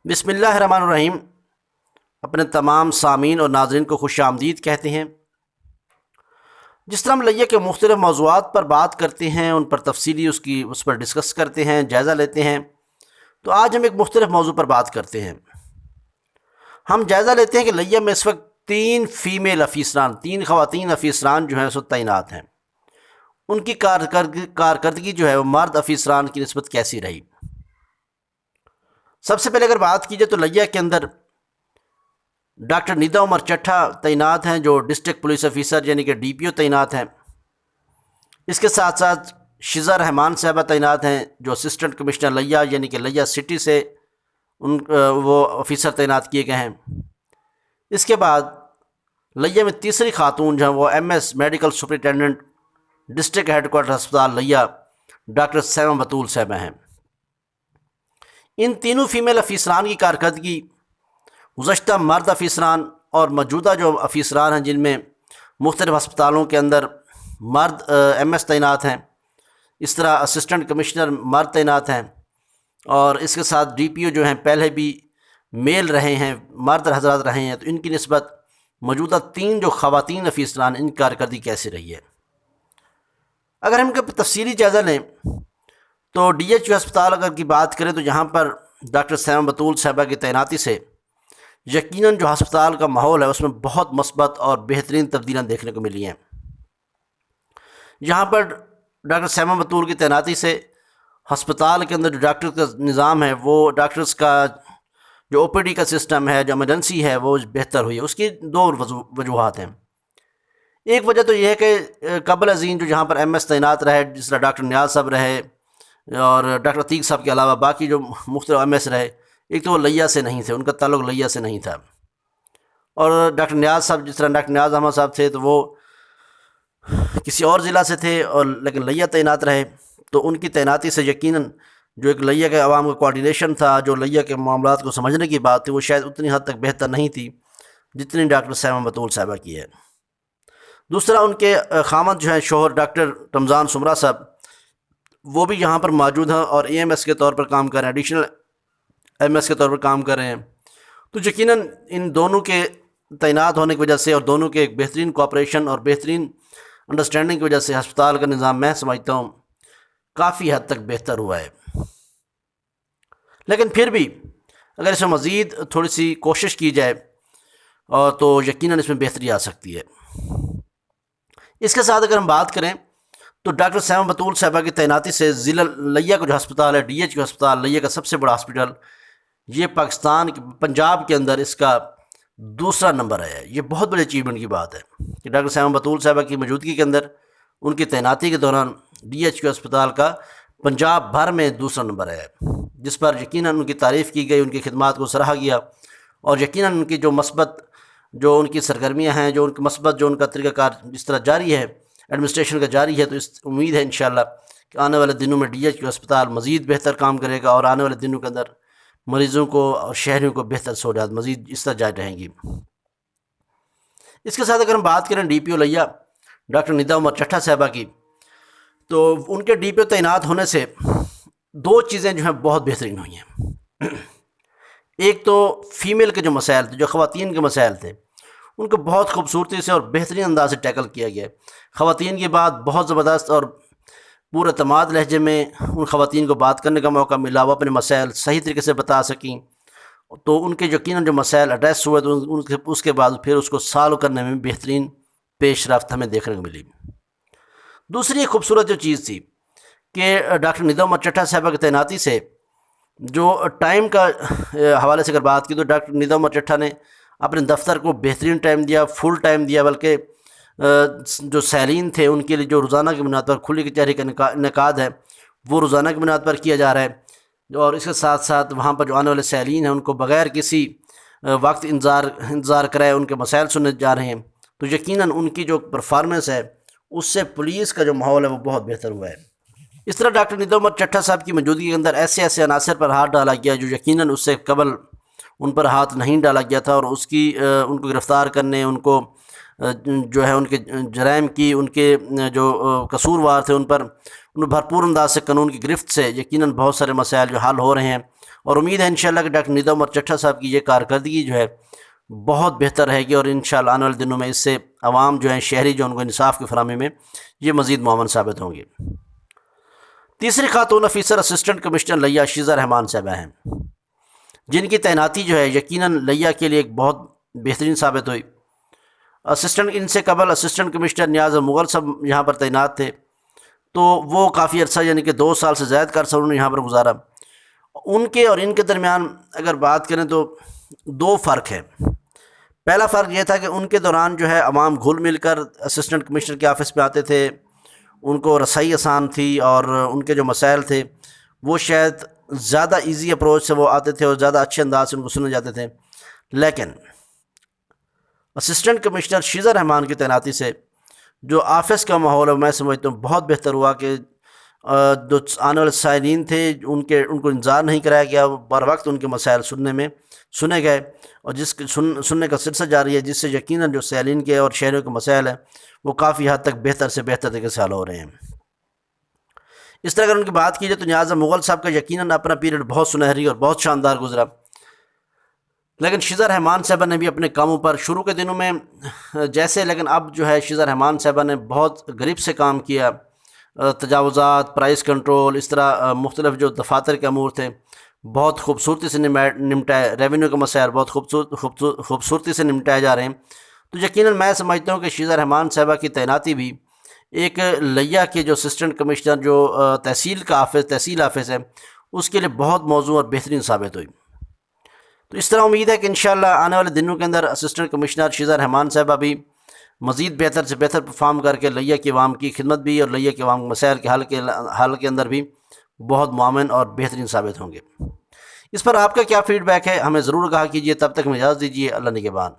بسم اللہ الرحمن الرحیم۔ اپنے تمام سامعین اور ناظرین کو خوش آمدید کہتے ہیں۔ جس طرح ہم لیہ کے مختلف موضوعات پر بات کرتے ہیں، ان پر تفصیلی اس پر ڈسکس کرتے ہیں، جائزہ لیتے ہیں، تو آج ہم ایک مختلف موضوع پر بات کرتے ہیں۔ ہم جائزہ لیتے ہیں کہ لیہ میں اس وقت تین خواتین افیسران جو ہیں سو تعینات ہیں۔ ان کی کارکردگی جو ہے وہ مرد افیسران کی نسبت کیسی رہی۔ سب سے پہلے اگر بات کی جائے تو لیہ کے اندر ڈاکٹر ندا عمر چٹھا تعینات ہیں، جو ڈسٹرکٹ پولیس افیسر یعنی کہ ڈی پی او تعینات ہیں۔ اس کے ساتھ ساتھ شزا رحمان صاحبہ تعینات ہیں، جو اسسٹنٹ کمشنر لیہ یعنی کہ لیہ سٹی سے وہ افیسر تعینات کیے گئے ہیں۔ اس کے بعد لیہ میں تیسری خاتون جو ہیں وہ M S medical superintendent district head quarter ہسپتال لیہ ڈاکٹر سیما بطول صاحبہ ہیں۔ ان تینوں فیمیل افیسران کی کارکردگی گزشتہ مرد افیسران اور موجودہ جو افیسران ہیں جن میں مختلف ہسپتالوں کے اندر مرد ایم ایس تعینات ہیں، اس طرح اسسٹنٹ کمشنر مرد تعینات ہیں، اور اس کے ساتھ ڈی پی او جو ہیں پہلے بھی میل رہے ہیں، مرد حضرات رہے ہیں، تو ان کی نسبت موجودہ تین جو خواتین افیسران ان کی کارکردگی کیسی رہی ہے۔ اگر ہم کا تفصیلی جائزہ لیں تو ڈی ایچ یو ہسپتال اگر کی بات کریں تو یہاں پر ڈاکٹر سیما بطول صاحبہ کی تعیناتی سے یقیناً جو ہسپتال کا ماحول ہے اس میں بہت مثبت اور بہترین تبدیلیاں دیکھنے کو ملی ہیں۔ یہاں پر ڈاکٹر سیما بطول کی تعیناتی سے ہسپتال کے اندر جو ڈاکٹر کا نظام ہے، وہ ڈاکٹرز کا جو او پی ڈی کا سسٹم ہے، جو ایمرجنسی ہے، وہ بہتر ہوئی ہے۔ اس کی دو وجوہات ہیں۔ ایک وجہ تو یہ ہے کہ قبل ازیں جو جہاں پر ایم ایس تعینات رہے، جس طرح ڈاکٹر نیاز صاحب رہے اور ڈاکٹر عتیق صاحب کے علاوہ باقی جو مختلف ایم ایس رہے، ایک تو وہ لیہ سے نہیں تھے، ان کا تعلق لیہ سے نہیں تھا، اور ڈاکٹر نیاز صاحب جس طرح ڈاکٹر نیاز احمد صاحب تھے تو وہ کسی اور ضلع سے تھے اور لیکن لیہ تعینات رہے، تو ان کی تعیناتی سے یقیناً جو ایک لیہ کے عوام کا کوارڈینیشن تھا، جو لیہ کے معاملات کو سمجھنے کی بات تھی، وہ شاید اتنی حد تک بہتر نہیں تھی جتنی ڈاکٹر سیما بطول صاحبہ کی ہے۔ دوسرا، ان کے خامد جو ہیں شوہر ڈاکٹر رمضان سمرہ صاحب، وہ بھی یہاں پر موجود ہیں اور اے ایم ایس کے طور پر کام کر رہے ہیں، ایڈیشنل ایم ایس کے طور پر کام کر رہے ہیں۔ تو یقیناً ان دونوں کے تعینات ہونے کی وجہ سے اور دونوں کے ایک بہترین کوآپریشن اور بہترین انڈرسٹینڈنگ کی وجہ سے ہسپتال کا نظام میں سمجھتا ہوں کافی حد تک بہتر ہوا ہے۔ لیکن پھر بھی اگر اس میں مزید تھوڑی سی کوشش کی جائے اور تو یقیناً اس میں بہتری آ سکتی ہے۔ اس کے ساتھ اگر ہم بات کریں تو ڈاکٹر سیما بطول صاحبہ کی تعیناتی سے ضلع لیہ کا جو ہسپتال ہے، ڈی ایچ یو ہسپتال لیہ کا سب سے بڑا ہاسپٹل، یہ پنجاب کے اندر اس کا دوسرا نمبر ہے۔ یہ بہت بڑی اچیومنٹ کی بات ہے کہ ڈاکٹر سیما بطول صاحبہ کی موجودگی کے اندر ان کی تعیناتی کے دوران ڈی ایچ یو ہسپتال کا پنجاب بھر میں دوسرا نمبر ہے، جس پر یقیناً ان کی تعریف کی گئی، ان کی خدمات کو سراہا گیا، اور یقیناً ان کی جو مثبت جو ان کی سرگرمیاں ہیں، جو ان کی مثبت جو ان کا طریقہ کار جس طرح جاری ہے، ایڈمنسٹریشن کا جاری ہے، تو اس امید ہے انشاءاللہ کہ آنے والے دنوں میں ڈی ایچ یو ہسپتال مزید بہتر کام کرے گا، اور آنے والے دنوں کے اندر مریضوں کو اور شہریوں کو بہتر سہولیات مزید اس طرح جاری رہیں گی۔ اس کے ساتھ اگر ہم بات کریں ڈی پی او لیہ ڈاکٹر ندا عمر چٹھا صاحبہ کی، تو ان کے ڈی پی او تعینات ہونے سے دو چیزیں جو ہیں بہت بہترین ہوئی ہیں۔ ایک تو فیمیل کے جو مسائل تھے، جو خواتین کے مسائل تھے، ان کو بہت خوبصورتی سے اور بہترین انداز سے ٹیکل کیا گیا۔ خواتین کی بات بہت زبردست اور پورے اعتماد لہجے میں ان خواتین کو بات کرنے کا موقع ملا، وہ اپنے مسائل صحیح طریقے سے بتا سکیں، تو ان کے یقیناً جو مسائل ایڈریس ہوئے تو اس کے بعد پھر اس کو سالو کرنے میں بہترین پیش رفت ہمیں دیکھنے کو ملی۔ دوسری ایک خوبصورت جو چیز تھی کہ ڈاکٹر ندا عمر چٹھا صاحبہ کی تعیناتی سے جو ٹائم کا حوالے سے اگر بات کی تو ڈاکٹر ندا عمر چٹھا نے اپنے دفتر کو بہترین ٹائم دیا، فل ٹائم دیا، بلکہ جو سائلین تھے ان کے لیے جو روزانہ کی بنیاد پر کھلی کچہری کا انعقاد ہے وہ روزانہ کی بنیاد پر کیا جا رہا ہے، اور اس کے ساتھ ساتھ وہاں پر جو آنے والے سائلین ہیں ان کو بغیر کسی وقت انتظار کرائے ان کے مسائل سننے جا رہے ہیں، تو یقیناً ان کی جو پرفارمنس ہے اس سے پولیس کا جو ماحول ہے وہ بہت بہتر ہوا ہے۔ اس طرح ڈاکٹر ندا عمر چٹھا صاحب کی موجودگی کے اندر ایسے عناصر پر ہاتھ ڈالا گیا جو یقیناً اس سے قبل ان پر ہاتھ نہیں ڈالا گیا تھا، اور ان کو گرفتار کرنے، ان کو جو ہے ان کے جرائم کی، ان کے جو قصوروار تھے ان پر بھرپور انداز سے قانون کی گرفت سے یقیناً بہت سارے مسائل جو حل ہو رہے ہیں اور امید ہے انشاءاللہ کہ ڈاکٹر ندا عمر چٹھا صاحب کی یہ کارکردگی جو ہے بہت بہتر رہے گی، اور انشاءاللہ آنے والے دنوں میں اس سے عوام جو ہیں، شہری جو ان کو انصاف کی فراہمی میں یہ مزید معاون ثابت ہوں گے۔ تیسری خاتون افیسر اسسٹنٹ کمشنر لیا شیزہ رحمان صاحبہ ہیں، جن کی تعیناتی جو ہے یقیناً لیا کے لیے ایک بہت بہترین ثابت ہوئی۔ ان سے قبل اسسٹنٹ کمشنر نیاز مغل صاحب یہاں پر تعینات تھے، تو وہ کافی عرصہ یعنی کہ 2 سال سے زائد کا عرصہ انہوں نے یہاں پر گزارا۔ ان کے اور ان کے درمیان اگر بات کریں تو 2 فرق ہے۔ پہلا فرق یہ تھا کہ ان کے دوران جو ہے عوام گھل مل کر اسسٹنٹ کمشنر کے آفس میں آتے تھے، ان کو رسائی آسان تھی، اور ان کے جو مسائل تھے وہ شاید زیادہ ایزی اپروچ سے وہ آتے تھے اور زیادہ اچھے انداز سے ان کو سنے جاتے تھے۔ لیکن اسسٹنٹ کمشنر شیزہ رحمان کی تعیناتی سے جو آفس کا ماحول ہے میں سمجھتا ہوں بہت بہتر ہوا، کہ جو آنے والے سائلین تھے ان کو انتظار نہیں کرایا گیا، بر وقت ان کے مسائل سنے گئے، اور جس سننے کا سلسلہ جاری ہے، جس سے یقیناً جو سائلین کے اور شہریوں کے مسائل ہیں وہ کافی حد تک بہتر سے بہتر طریقے سے حل ہو رہے ہیں۔ اس طرح اگر ان کی بات کی جائے تو نیاز مغل صاحب کا یقیناً اپنا پیریڈ بہت سنہری اور بہت شاندار گزرا، لیکن شیزہ رحمان صاحبہ نے بھی اپنے کاموں پر شروع کے دنوں میں جیسے، لیکن اب جو ہے شیزہ رحمان صاحبہ نے بہت غریب سے کام کیا، تجاوزات، پرائز کنٹرول، اس طرح مختلف جو دفاتر کے امور تھے بہت خوبصورتی سے نمٹائے، ریونیو کے مسائل بہت خوبصورتی سے نمٹائے جا رہے ہیں۔ تو یقیناً میں سمجھتا ہوں کہ شیزہ رحمان صاحبہ کی تعیناتی بھی ایک لیا کے جو اسسٹنٹ کمشنر جو تحصیل آفس ہے اس کے لیے بہت موزوں اور بہترین ثابت ہوئی۔ تو اس طرح امید ہے کہ انشاءاللہ آنے والے دنوں کے اندر اسسٹنٹ کمشنر شیزہ رحمان صاحبہ بھی مزید بہتر سے بہتر پرفارم کر کے لیا کے عوام کی خدمت بھی اور لیا کے عوام مسائل کے حل کے اندر بھی بہت معاون اور بہترین ثابت ہوں گے۔ اس پر آپ کا کیا فیڈ بیک ہے ہمیں ضرور کہا کیجیے۔ تب تک ہمیں اجازت دیجیے، اللہ نگہبان۔